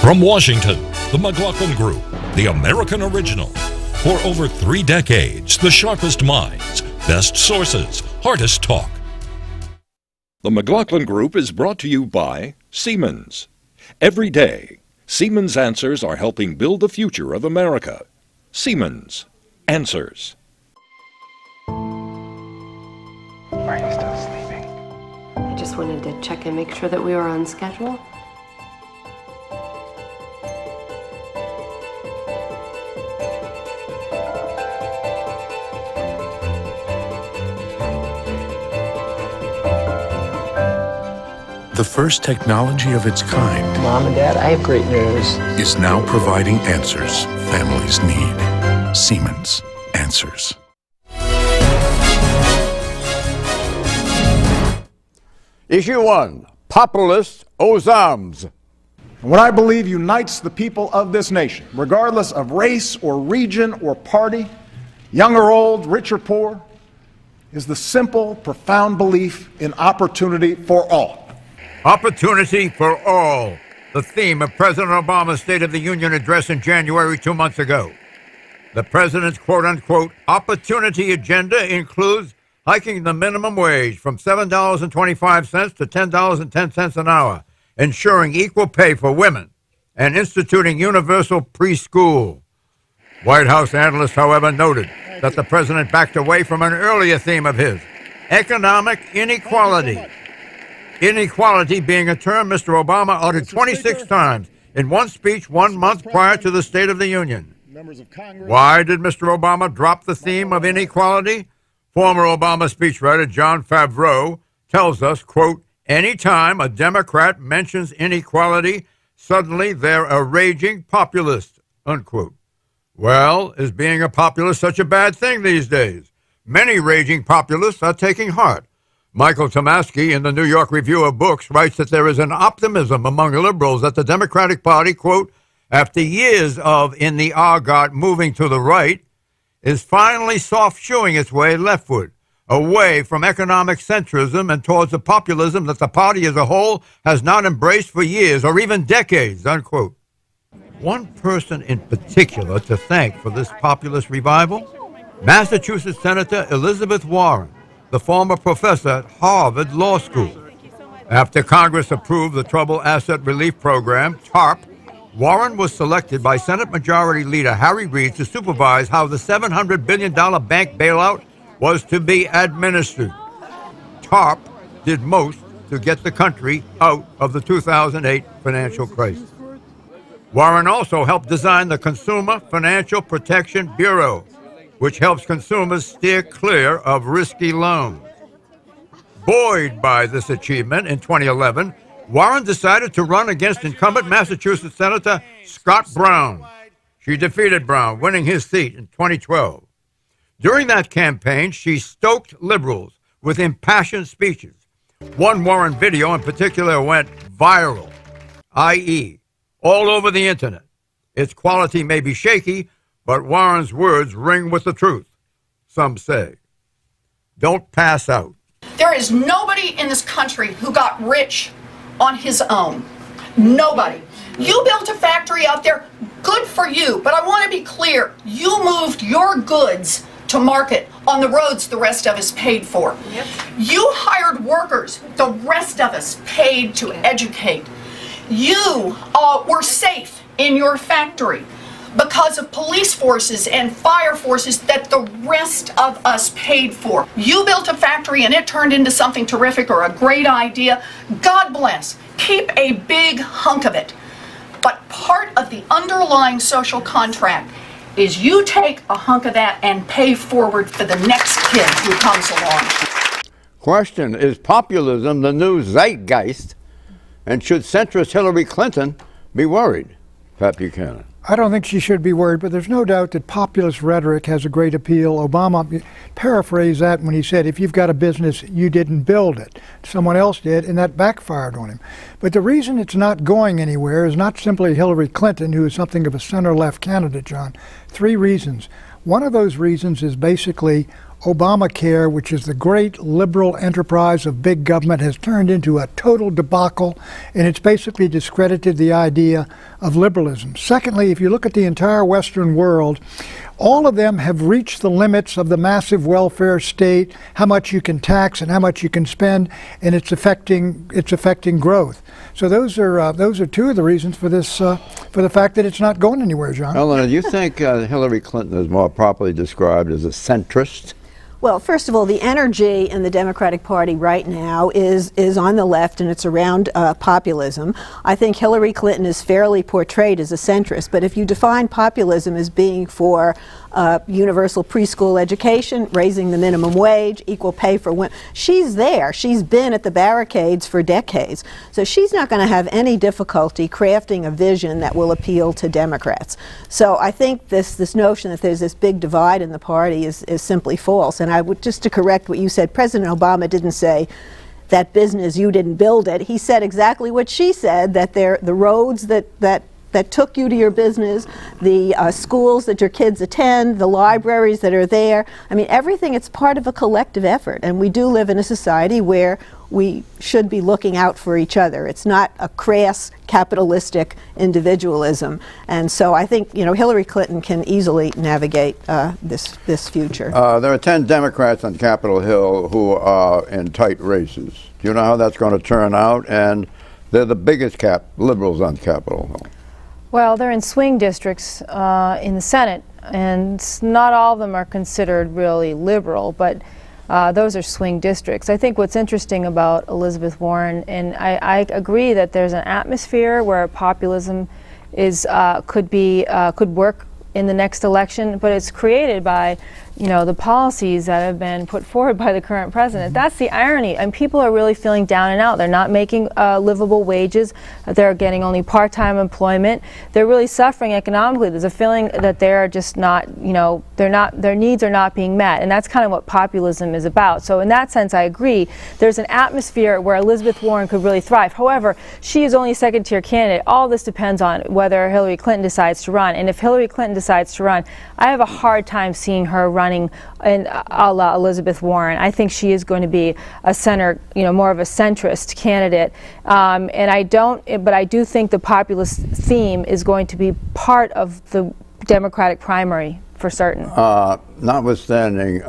From Washington, the McLaughlin Group, the American original. For over 3 decades, the sharpest minds, best sources, hardest talk. The McLaughlin Group is brought to you by Siemens. Every day, Siemens Answers are helping build the future of America. Siemens Answers. Are you still sleeping? I just wanted to check and make sure that we were on schedule. The first technology of its kind. Mom and Dad, I have great news. Is now providing answers families need. Siemens Answers. Issue 1, Populist aux armes. What I believe unites the people of this nation, regardless of race or region or party, young or old, rich or poor, is the simple, profound belief in opportunity for all. Opportunity for all, the theme of President Obama's State of the Union address in January 2 months ago. The president's quote-unquote opportunity agenda includes hiking the minimum wage from $7.25 to $10.10 an hour, ensuring equal pay for women, and instituting universal preschool. White House analysts, however, noted that the president backed away from an earlier theme of his, economic inequality. Inequality being a term Mr. Obama uttered 26 times in one speech 1 month prior to the State of the Union. Why did Mr. Obama drop the theme of inequality? Former Obama speechwriter John Favreau tells us, quote, anytime a Democrat mentions inequality, suddenly they're a raging populist, unquote. Well, is being a populist such a bad thing these days? Many raging populists are taking heart. Michael Tomasky in the New York Review of Books writes that there is an optimism among liberals that the Democratic Party, quote, after years of in the argot moving to the right, is finally soft-shoeing its way leftward, away from economic centrism and towards a populism that the party as a whole has not embraced for years or even decades, unquote. One person in particular to thank for this populist revival, Massachusetts Senator Elizabeth Warren, the former professor at Harvard Law School. After Congress approved the Troubled Asset Relief Program, TARP, Warren was selected by Senate Majority Leader Harry Reid to supervise how the $700 billion bank bailout was to be administered. TARP did most to get the country out of the 2008 financial crisis. Warren also helped design the Consumer Financial Protection Bureau, which helps consumers steer clear of risky loans. Buoyed by this achievement in 2011, Warren decided to run against incumbent Massachusetts Senator Scott Brown. She defeated Brown, winning his seat in 2012. During that campaign, she stoked liberals with impassioned speeches. One Warren video in particular went viral, i.e., all over the internet. Its quality may be shaky, but Warren's words ring with the truth, some say. Don't pass out. There is nobody in this country who got rich on his own. Nobody. You built a factory out there, good for you, but I want to be clear, you moved your goods to market on the roads the rest of us paid for. Yep. You hired workers, the rest of us paid to educate. You were safe in your factory because of police forces and fire forces that the rest of us paid for. You built a factory and it turned into something terrific or a great idea. God bless. Keep a big hunk of it. But part of the underlying social contract is you take a hunk of that and pay forward for the next kid who comes along. Question, is populism the new zeitgeist? And should centrist Hillary Clinton be worried? Pat Buchanan. I don't think she should be worried, but there's no doubt that populist rhetoric has a great appeal. Obama paraphrased that when he said, if you've got a business, you didn't build it. Someone else did, and that backfired on him. But the reason it's not going anywhere is not simply Hillary Clinton, who is something of a center-left candidate, John. 3 reasons. One of those reasons is basically Obamacare, which is the great liberal enterprise of big government, has turned into a total debacle, and it's basically discredited the idea of liberalism. Secondly, if you look at the entire Western world, all of them have reached the limits of the massive welfare state, how much you can tax and how much you can spend, and it's affecting growth. So those are two of the reasons for this, for the fact that it's not going anywhere, John. Eleanor, do you think Hillary Clinton is more properly described as a centrist? Well, first of all, the energy in the Democratic Party right now is on the left, and it's around populism. I think Hillary Clinton is fairly portrayed as a centrist, but if you define populism as being for universal preschool education, raising the minimum wage, equal pay for women, she's there. She's been at the barricades for decades. So she's not going to have any difficulty crafting a vision that will appeal to Democrats. So I think this notion that there's this big divide in the party is simply false. And I would, just to correct what you said, President Obama didn't say that business, you didn't build it. He said exactly what she said, that the roads that took you to your business, the schools that your kids attend, the libraries that are there. I mean, everything, it's part of a collective effort. And we do live in a society where we should be looking out for each other. It's not a crass capitalistic individualism. And so I think, you know, Hillary Clinton can easily navigate this future. There are 10 Democrats on Capitol Hill who are in tight races. Do you know how that's going to turn out? And they're the biggest liberals on Capitol Hill. Well, they're in swing districts in the Senate, and not all of them are considered really liberal, but those are swing districts. I think what's interesting about Elizabeth Warren, and I agree that there's an atmosphere where populism could work in the next election, but it's created by, you know, the policies that have been put forward by the current president. That's the irony, and people are really feeling down and out. They're not making livable wages. They're getting only part-time employment. They're really suffering economically. There's a feeling that they're just not, you know, their needs are not being met, and that's kind of what populism is about. So in that sense, I agree. There's an atmosphere where Elizabeth Warren could really thrive. However, she is only a second-tier candidate. All this depends on whether Hillary Clinton decides to run, and if Hillary Clinton decides to run, I have a hard time seeing her running in a la Elizabeth Warren. I think she is going to be a center, you know, more of a centrist candidate. And I do think the populist theme is going to be part of the Democratic primary for certain. Notwithstanding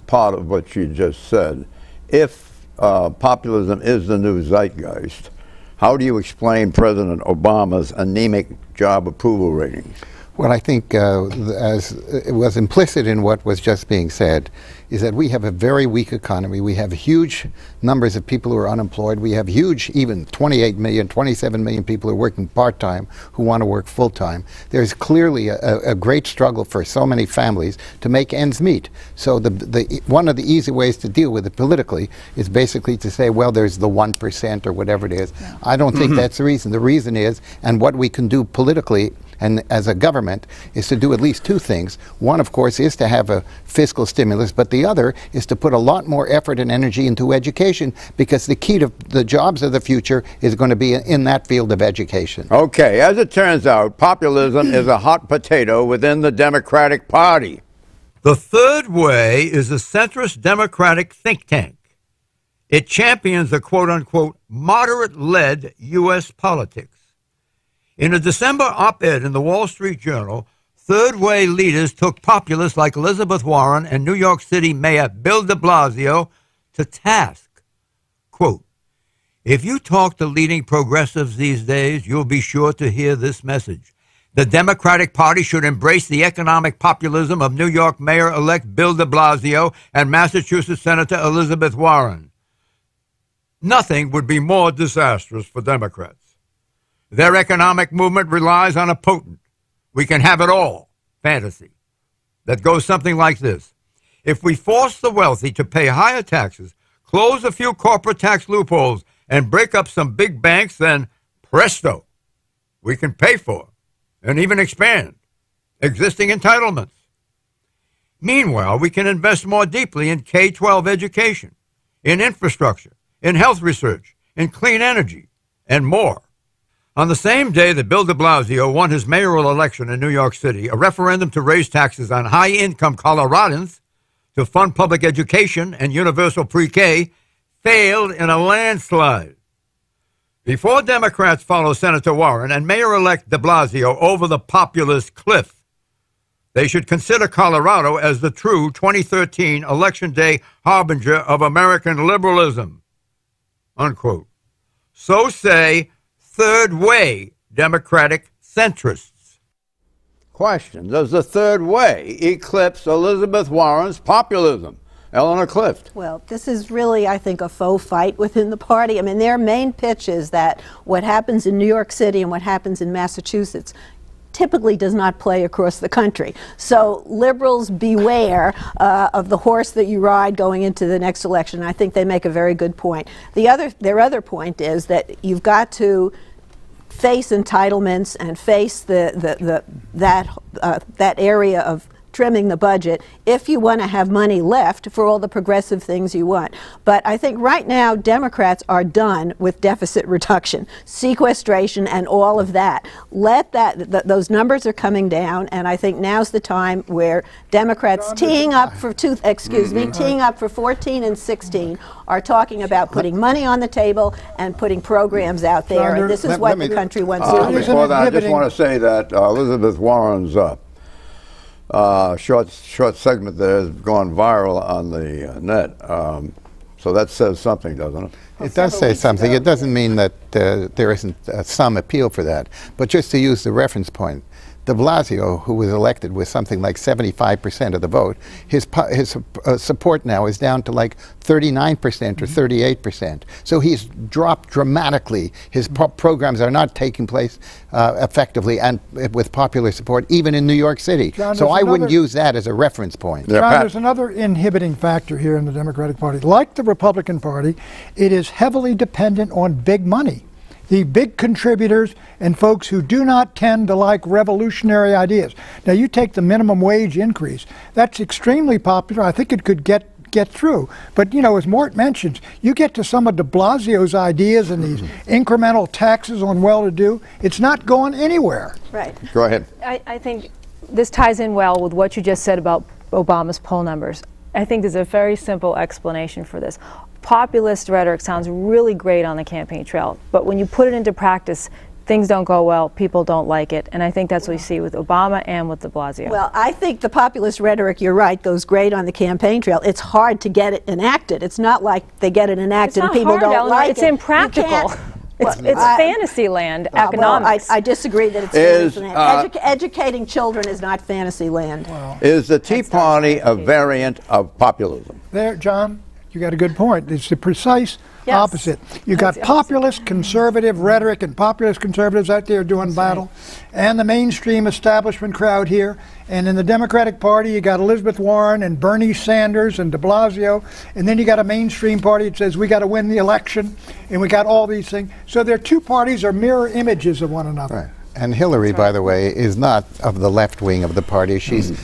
part of what you just said, if populism is the new zeitgeist, how do you explain President Obama's anemic job approval ratings? Well, I think, as it was implicit in what was just being said, is that we have a very weak economy. We have huge numbers of people who are unemployed. We have huge, even 28 million, 27 million people who are working part-time who want to work full-time. There's clearly a great struggle for so many families to make ends meet. So one of the easy ways to deal with it politically is basically to say, well, there's the 1% or whatever it is. Yeah. I don't think that's the reason. The reason is, and what we can do politically and as a government, is to do at least two things. One, of course, is to have a fiscal stimulus, but the other is to put a lot more effort and energy into education, because the key to the jobs of the future is going to be in that field of education. Okay, as it turns out, populism is a hot potato within the Democratic Party. The Third Way is a centrist Democratic think tank. It champions the quote-unquote moderate-led U.S. politics. In a December op-ed in the Wall Street Journal, Third Way leaders took populists like Elizabeth Warren and New York City Mayor Bill de Blasio to task. Quote, "If you talk to leading progressives these days, you'll be sure to hear this message. The Democratic Party should embrace the economic populism of New York Mayor-elect Bill de Blasio and Massachusetts Senator Elizabeth Warren. Nothing would be more disastrous for Democrats. Their economic movement relies on a potent, we can have it all fantasy that goes something like this. If we force the wealthy to pay higher taxes, close a few corporate tax loopholes, and break up some big banks, then presto, we can pay for and even expand existing entitlements. Meanwhile, we can invest more deeply in K-12 education, in infrastructure, in health research, in clean energy, and more." On the same day that Bill de Blasio won his mayoral election in New York City, a referendum to raise taxes on high-income Coloradans to fund public education and universal pre-K failed in a landslide. Before Democrats follow Senator Warren and Mayor-elect de Blasio over the populist cliff, they should consider Colorado as the true 2013 Election Day harbinger of American liberalism, unquote. So say third way Democratic centrists. Question: does the third way eclipse Elizabeth Warren's populism? Eleanor Clift. Well, this is really, I think, a faux fight within the party. I mean, their main pitch is that what happens in New York City and what happens in Massachusetts typically does not play across the country. So liberals beware of the horse that you ride going into the next election. I think they make a very good point. Their other point is that you've got to face entitlements and face that area of trimming the budget if you want to have money left for all the progressive things you want. But I think right now Democrats are done with deficit reduction, sequestration, and all of that. Those numbers are coming down, and I think now's the time where Democrats teeing up for 14 and 16 are talking about putting money on the table and putting programs out there. And this is what the country wants to do. Before that, I just want to say that Elizabeth Warren's short segment there has gone viral on the net. So that says something, doesn't it? It does say something. It doesn't mean that there isn't some appeal for that. But just to use the reference point, de Blasio, who was elected with something like 75% of the vote, his support now is down to like 39% or 38%. So he's dropped dramatically. His programs are not taking place effectively and with popular support, even in New York City. John, so I wouldn't use that as a reference point. John, there's another inhibiting factor here in the Democratic Party. Like the Republican Party, it is heavily dependent on big money. The big contributors and folks who do not tend to like revolutionary ideas. Now, you take the minimum wage increase. That's extremely popular. I think it could get through. But, you know, as Mort mentions, you get to some of de Blasio's ideas and these incremental taxes on well-to-do, it's not going anywhere. Right. Go ahead. I think this ties in well with what you just said about Obama's poll numbers. I think there's a very simple explanation for this. Populist rhetoric sounds really great on the campaign trail, but when you put it into practice, things don't go well, people don't like it, and I think that's what we see with Obama and with de Blasio. Well, I think the populist rhetoric, you're right, goes great on the campaign trail. It's hard to get it enacted. It's not like they get it enacted and people don't like it. It's impractical. It's fantasy land, economics. Well, I disagree that it's fantasy land. Educating children is not fantasy land. Wow. Is the Tea Party a variant of populism? There, John, you got a good point. It's the precise opposite. You got populist conservative rhetoric and populist conservatives out there doing battle, and the mainstream establishment crowd here. And in the Democratic Party, you got Elizabeth Warren and Bernie Sanders and de Blasio, and then you got a mainstream party that says we got to win the election, and we got all these things. So their two parties are mirror images of one another. Right. And Hillary, by the way, is not of the left wing of the party. She's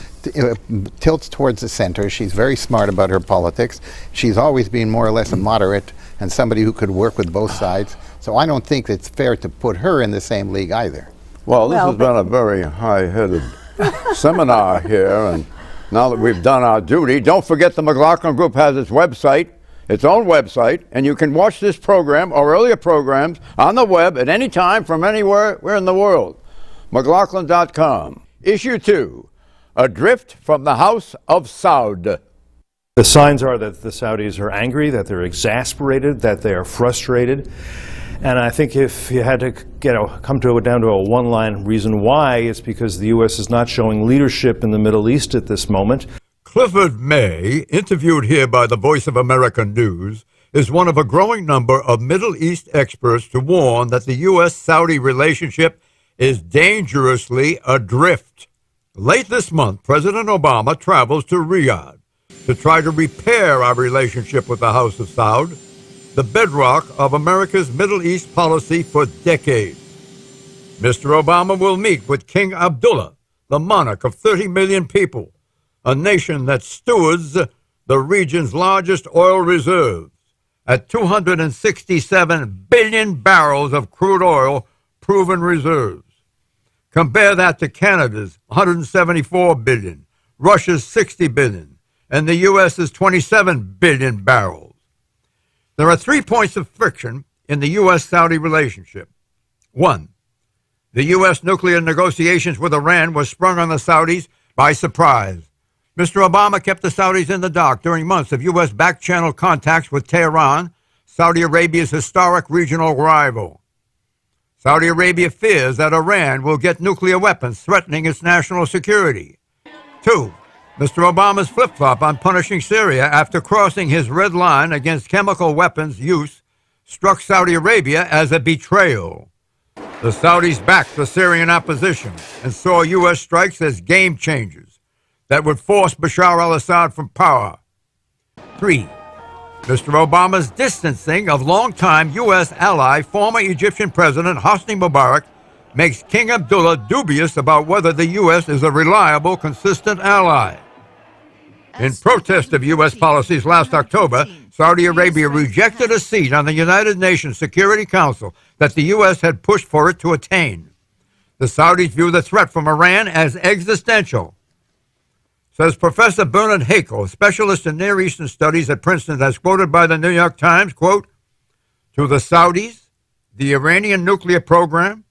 tilts towards the center. She's very smart about her politics. She's always been more or less a moderate and somebody who could work with both sides. So I don't think it's fair to put her in the same league either. Well, this has been a very high-headed seminar here, and now that we've done our duty, don't forget the McLaughlin Group has its website, its own website, and you can watch this program or earlier programs on the web at any time from anywhere in the world. McLaughlin.com. Issue 2, Adrift from the House of Saud. The signs are that the Saudis are angry, that they're exasperated, that they are frustrated. And I think if you had to come down to a one-line reason why, it's because the U.S. is not showing leadership in the Middle East at this moment. Clifford May, interviewed here by the Voice of America News, is one of a growing number of Middle East experts to warn that the U.S.-Saudi relationship is dangerously adrift. Late this month, President Obama travels to Riyadh to try to repair our relationship with the House of Saud, the bedrock of America's Middle East policy for decades. Mr. Obama will meet with King Abdullah, the monarch of 30 million people, a nation that stewards the region's largest oil reserves at 267 billion barrels of crude oil proven reserves. Compare that to Canada's 174 billion, Russia's 60 billion, and the U.S.'s 27 billion barrels. There are 3 points of friction in the U.S.-Saudi relationship. 1. The U.S. nuclear negotiations with Iran were sprung on the Saudis by surprise. Mr. Obama kept the Saudis in the dark during months of U.S. back-channel contacts with Tehran, Saudi Arabia's historic regional rival. Saudi Arabia fears that Iran will get nuclear weapons threatening its national security. 2. Mr. Obama's flip-flop on punishing Syria after crossing his red line against chemical weapons use struck Saudi Arabia as a betrayal. The Saudis backed the Syrian opposition and saw U.S. strikes as game changers that would force Bashar al-Assad from power. 3. Mr. Obama's distancing of longtime U.S. ally, former Egyptian President Hosni Mubarak, makes King Abdullah dubious about whether the U.S. is a reliable, consistent ally. In protest of U.S. policies last October, Saudi Arabia rejected a seat on the United Nations Security Council that the U.S. had pushed for it to attain. The Saudis view the threat from Iran as existential. Says Professor Bernard Hakel, specialist in Near Eastern Studies at Princeton, as quoted by the New York Times, quote, "To the Saudis, the Iranian nuclear program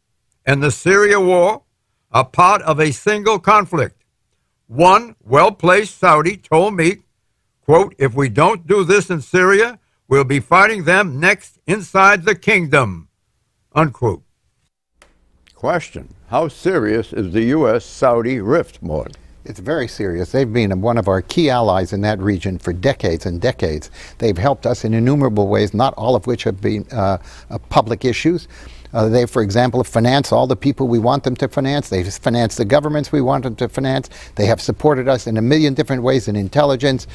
and the Syria war are part of a single conflict. One well-placed Saudi told me, quote, if we don't do this in Syria, we'll be fighting them next inside the kingdom," unquote. Question: how serious is the U.S.-Saudi rift, Maud? It's very serious. They've been one of our key allies in that region for decades and decades. They've helped us in innumerable ways, not all of which have been public issues. They, for example, have financed all the people we want them to finance. They've financed the governments we want them to finance. They have supported us in a million different ways in intelligence,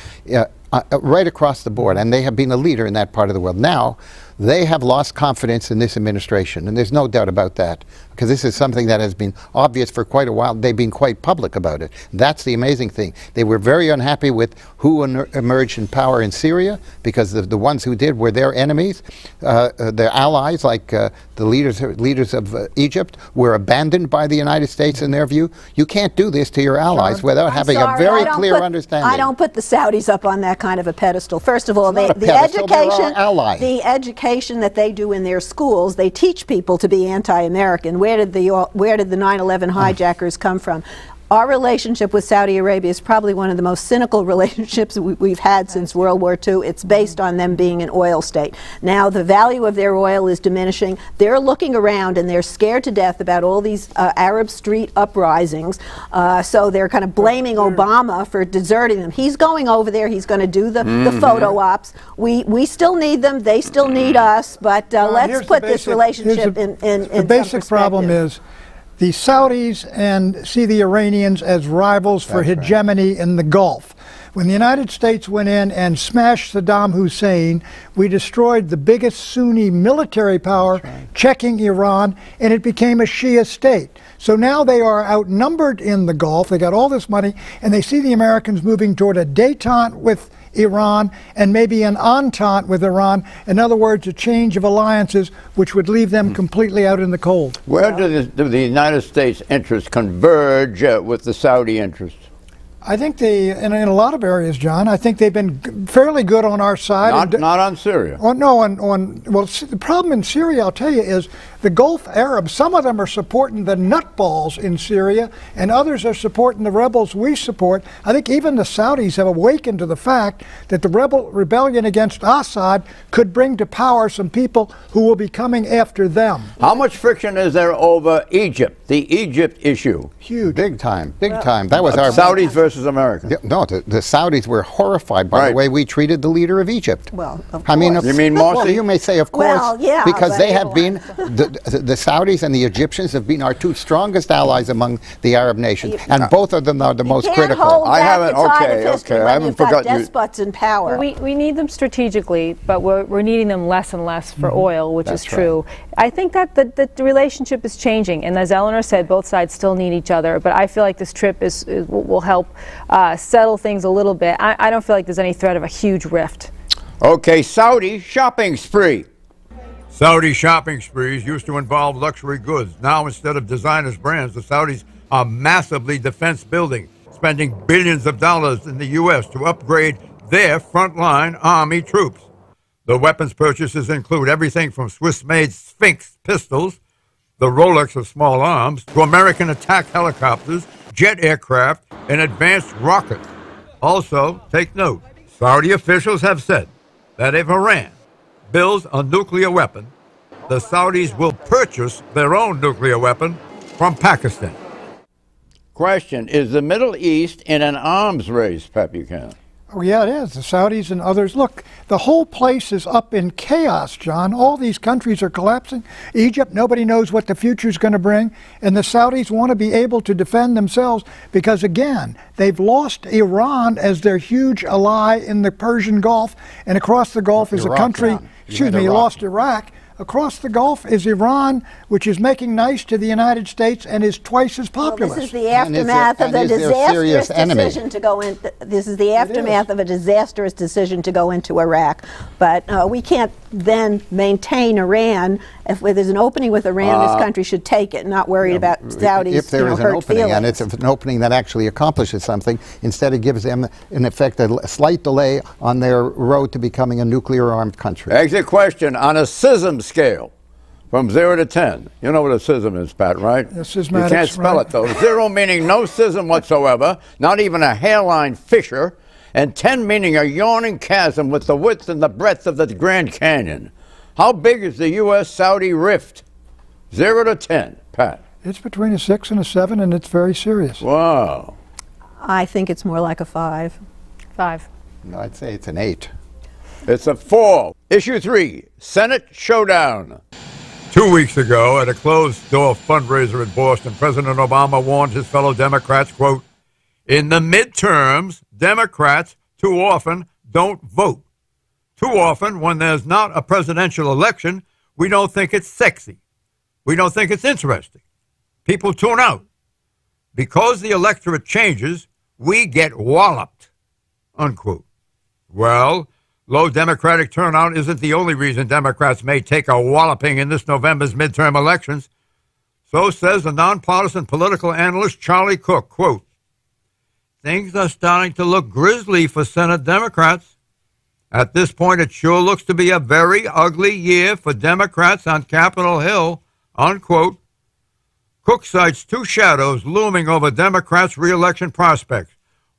right across the board. And they have been a leader in that part of the world. Now, they have lost confidence in this administration, and there's no doubt about that, because this is something that has been obvious for quite a while. They've been quite public about it. That's the amazing thing. They were very unhappy with who emerged in power in Syria, because the ones who did were their enemies. Their allies, like the leaders of Egypt, were abandoned by the United States in their view. You can't do this to your allies without having a very clear understanding. I don't put the Saudis up on that kind of a pedestal. First of all, the education that they do in their schools, they teach people to be anti-American. Where did the 9/11 hijackers come from? Our relationship with Saudi Arabia is probably one of the most cynical relationships we've had since World War II. It's based on them being an oil state. Now the value of their oil is diminishing. They're looking around and they're scared to death about all these Arab street uprisings. So they're kind of blaming Obama for deserting them. He's going over there. He's going to do the photo ops. We still need them. They still need us. But let's put this relationship in the basic problem is the Saudis see the Iranians as rivals for hegemony in the Gulf. When the United States went in and smashed Saddam Hussein, we destroyed the biggest Sunni military power, checking Iran, and it became a Shia state. So now they are outnumbered in the Gulf. They got all this money, and they see the Americans moving toward a détente with Iran and maybe an entente with Iran. In other words, a change of alliances which would leave them completely out in the cold. Where do the United States interests converge with the Saudi interests? I think in a lot of areas, John, I think they've been fairly good on our side. Not on Syria. Oh, no, well, the problem in Syria, I'll tell you, is the Gulf Arabs, some of them are supporting the nutballs in Syria, and others are supporting the rebels we support. I think even the Saudis have awakened to the fact that the rebellion against Assad could bring to power some people who will be coming after them. How much friction is there over Egypt, the Egypt issue? Huge. Big time, big time. That was our Saudis versus Americans. No, the Saudis were horrified by the way we treated the leader of Egypt. Well, of course. I mean, you mean Morsi? Well, you may say, of course, well, yeah, because they have been, the Saudis and the Egyptians have been our two strongest allies among the Arab nations, and both of them are the most critical. I haven't, okay, I haven't forgotten you. Despots in power. We need them strategically, but we're needing them less and less for oil, which is true. I think that the relationship is changing, and as Eleanor said, both sides still need each other, but I feel like this trip will help settle things a little bit. I don't feel like there's any threat of a huge rift. Okay, Saudi shopping spree. Saudi shopping sprees used to involve luxury goods. Now, instead of designers' brands, the Saudis are massively defense building, spending billions of dollars in the U.S. to upgrade their frontline army troops. The weapons purchases include everything from Swiss-made Sphinx pistols, the Rolex of small arms, to American attack helicopters, jet aircraft, and advanced rockets. Also, take note, Saudi officials have said that if Iran builds a nuclear weapon, the Saudis will purchase their own nuclear weapon from Pakistan. Question, is the Middle East in an arms race, Pep Buchanan? Oh, yeah, it is. The Saudis and others. Look, the whole place is up in chaos, John. All these countries are collapsing. Egypt, nobody knows what the future is going to bring. And the Saudis want to be able to defend themselves because, again, they've lost Iran as their huge ally in the Persian Gulf. And across the Gulf is a country, lost Iraq. Across the Gulf is Iran, which is making nice to the United States and is twice as populous. Well, this is the aftermath of a disastrous decision to go in. This is the aftermath of a disastrous decision to go into Iraq. But we can't then maintain Iran. If there's an opening with Iran, this country should take it, not worried about Saudis. If there is an opening, and it's an opening that actually accomplishes something, instead it gives them, in effect, a slight delay on their road to becoming a nuclear-armed country. Exit question, on a schism scale, from 0 to 10. You know what a schism is, Pat, right? You can't spell it, though. 0 meaning no schism whatsoever, not even a hairline fissure, and 10 meaning a yawning chasm with the width and the breadth of the Grand Canyon. How big is the U.S.-Saudi rift? 0 to 10, Pat. It's between a 6 and a 7, and it's very serious. Wow. I think it's more like a 5. 5. No, I'd say it's an 8. It's a 4. Issue 3, Senate Showdown. 2 weeks ago, at a closed-door fundraiser in Boston, President Obama warned his fellow Democrats, quote, in the midterms, Democrats too often don't vote. Too often, when there's not a presidential election, we don't think it's sexy. We don't think it's interesting. People tune out. Because the electorate changes, we get walloped, unquote. Well, low Democratic turnout isn't the only reason Democrats may take a walloping in this November's midterm elections. So says the nonpartisan political analyst Charlie Cook, quote, things are starting to look grisly for Senate Democrats. At this point, it sure looks to be a very ugly year for Democrats on Capitol Hill, unquote. Cook cites 2 shadows looming over Democrats' re-election prospects.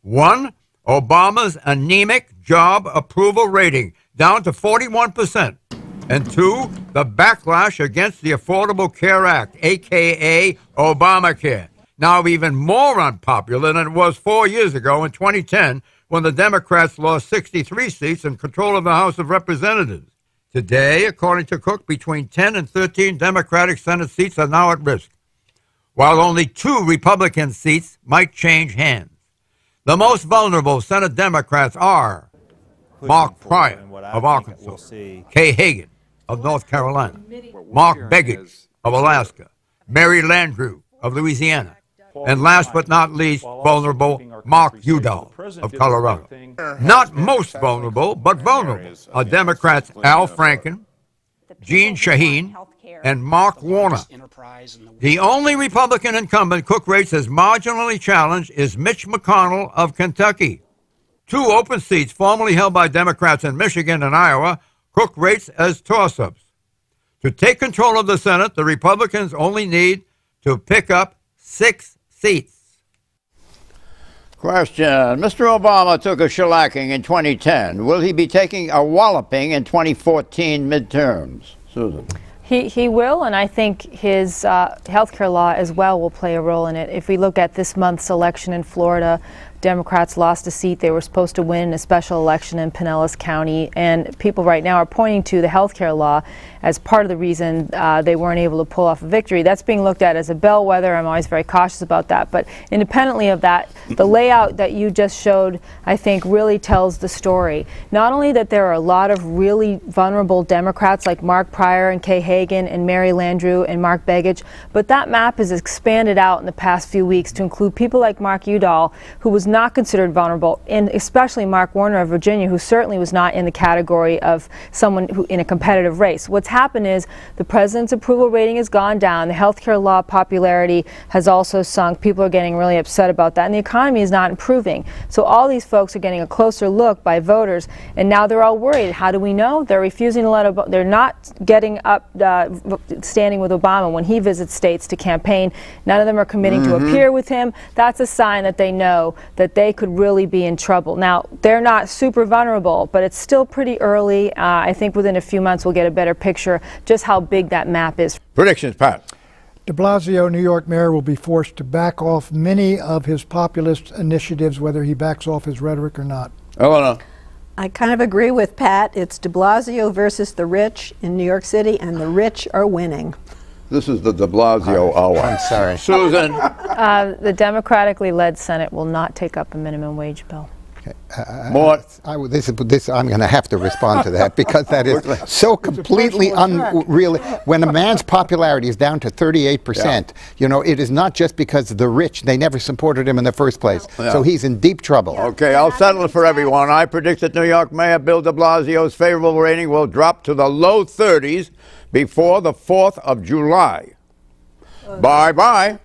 1, Obama's anemic job approval rating, down to 41%. And 2, the backlash against the Affordable Care Act, a.k.a. Obamacare. Now even more unpopular than it was 4 years ago in 2010 when the Democrats lost 63 seats and control of the House of Representatives. Today, according to Cook, between 10 and 13 Democratic Senate seats are now at risk, while only 2 Republican seats might change hands. The most vulnerable Senate Democrats are Mark Pryor of Arkansas, Kay Hagan of North Carolina, Mark Begich of Alaska, Mary Landrieu of Louisiana, and last but not least, vulnerable, Mark Udall of Colorado. Not most vulnerable, but vulnerable are Democrats Al Franken, Jeanne Shaheen, and Mark Warner. The only Republican incumbent Cook rates as marginally challenged is Mitch McConnell of Kentucky. 2 open seats formerly held by Democrats in Michigan and Iowa, Cook rates as toss-ups. To take control of the Senate, the Republicans only need to pick up 6 seats. Question. Mr. Obama took a shellacking in 2010. Will he be taking a walloping in 2014 midterms? Susan. He will, and I think his health care law as well will play a role in it. If we look at this month's election in Florida, Democrats lost a seat they were supposed to win in a special election in Pinellas County, and people right now are pointing to the health care law as part of the reason they weren't able to pull off a victory. That's being looked at as a bellwether. I'm always very cautious about that. But independently of that, the layout that you just showed, I think, really tells the story. Not only that there are a lot of really vulnerable Democrats like Mark Pryor and Kay Hagan and Mary Landrieu and Mark Begich, but that map has expanded out in the past few weeks to include people like Mark Udall, who was not considered vulnerable, and especially Mark Warner of Virginia, who certainly was not in the category of someone who in a competitive race. What's happened is the president's approval rating has gone down. The healthcare law popularity has also sunk. People are getting really upset about that, and the economy is not improving. So all these folks are getting a closer look by voters, and now they're all worried. How do we know? They're refusing to let. They're not getting up, standing with Obama when he visits states to campaign. None of them are committing to appear with him. That's a sign that they know that they could really be in trouble. Now, they're not super vulnerable, but it's still pretty early. I think within a few months we'll get a better picture just how big that map is. Predictions, Pat. De Blasio, New York mayor, will be forced to back off many of his populist initiatives, whether he backs off his rhetoric or not. Elena. I kind of agree with Pat. It's de Blasio versus the rich in New York City, and the rich are winning. This is the de Blasio hour. I'm sorry. Susan. The democratically led Senate will not take up a minimum wage bill. More. I'm going to have to respond to that because that is so completely unreal. When a man's popularity is down to 38%, you know, it is not just because the rich, they never supported him in the first place. Yeah. So he's in deep trouble. Okay, I'll settle it for everyone. I predict that New York Mayor Bill de Blasio's favorable rating will drop to the low 30s before the 4th of July. Bye-bye.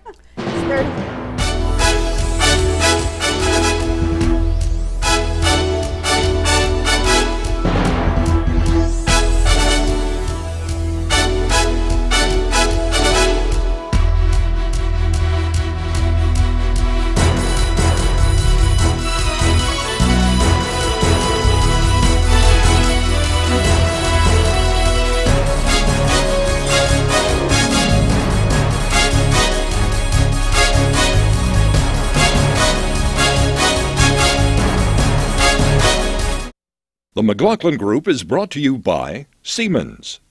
The McLaughlin Group is brought to you by Siemens.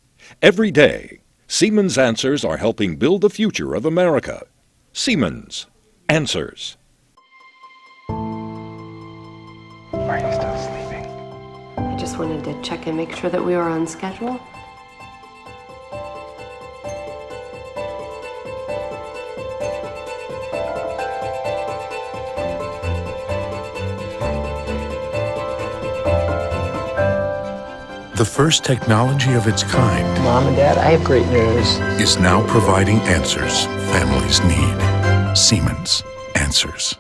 Every day, Siemens answers are helping build the future of America. Siemens answers. Are you still sleeping? I just wanted to check and make sure that we were on schedule. The first technology of its kind Mom and Dad, I have great news. is now providing answers families need. Siemens answers.